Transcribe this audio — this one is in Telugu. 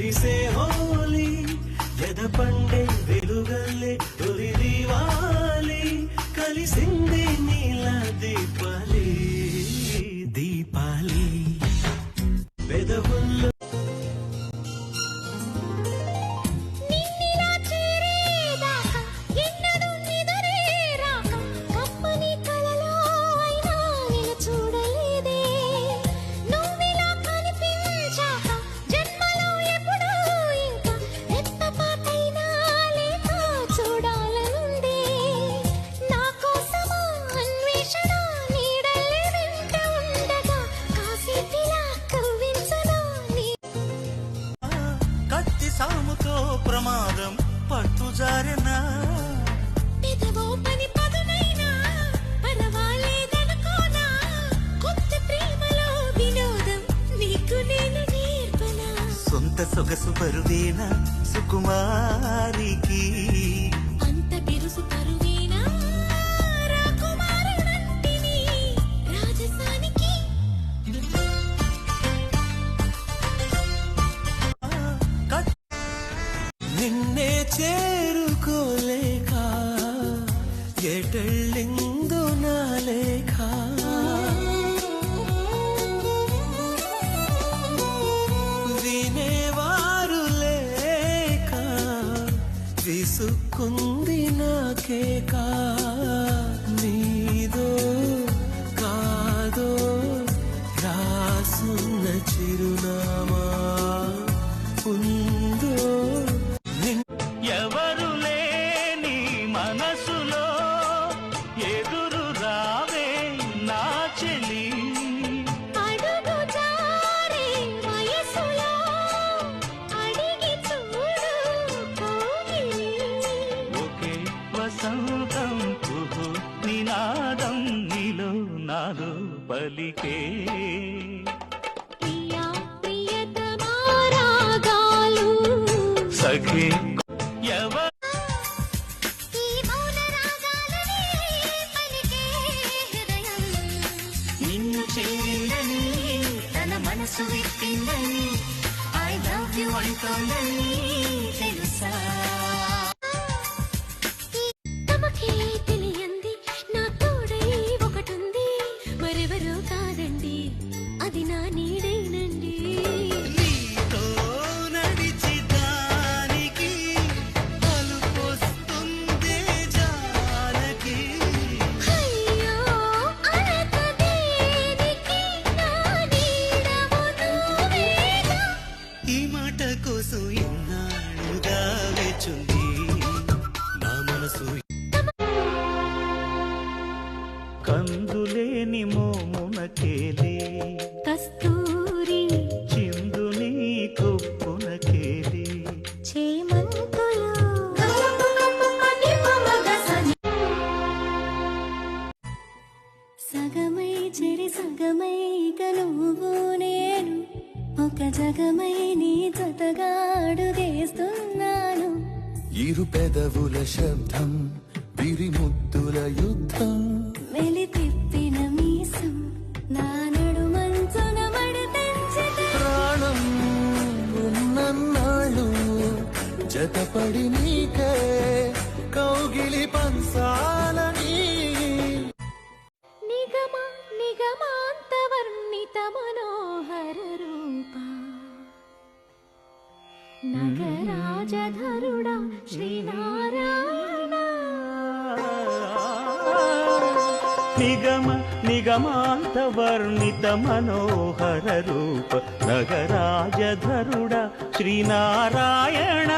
మెరిసే హోలీ ఎద పండే వెలుగల్లే తొలి దీవాలి కలిసింది నీల దీపాలి దీపాలి పెదవుల్లో సాముతో ప్రమాదం పట్టుజారెనా పెదవో పని పదునైనా పరవాలేదనుకోనా కొత్త ప్రేమలో వినోదం నీకు నేను నేర్పనా సొంత సొగసు బరువేనా సుకుమారికి అంత బిరుసు పరువేనా రాకుమారుడంటిని రాజసానికి నిన్నే చేరుకోలేక ఎటళ్ళిందో నా లేఖ వినేవారు లేక విసుక్కుంది నాకేక నీదో కాదో రాసున్న చిరునామా ఉందో ఎవరు లేని మనసులో ఎదురు రావే నా చెలి అడుగు జారే వయసులో అడిగి చూడు కోగిలి ఒకే వసంతం కుహు నినాదం నీలో నాలో పలికే ప్రియా ప్రియతమా రాగాలు సఖీ నిన్ను చేరిందని తన మనసు విప్పిందని ఐ లవ్ యు అంటోందని తెలుసా తమకే తెలియంది నా తోడై ఒకటుంది మరెవరో కాదండి అది నా నీడేనండి కోసం ఎన్నాళ్ళుగా వేచుంది నా మనసు కందులేని మోమునకేలే కస్తూరి చిందుని కొప్పునకేలే చేమంతులు సగమై చెరి సగమై ఇక నువ్వు నేను ఒక జగమై నీ జతగా అడుగేస్తున్నాను ఇరు పెదవుల శబ్దం విరిముద్దుల యుద్ధం వెలి తిప్పిన మీసం నా నడుమంచున మడితెంచితే ప్రాణం ఉన్నన్నాళ్ళు జతపడి నీకే కౌగిలి పంచాలని నిగమాంత వర్ణిత మనోహర రూప నగరాజధరుడా శ్రీనారాయణ నిగమాంత వర్ణిత మనోహర రూప నగరాజధరుడా శ్రీనారాయణ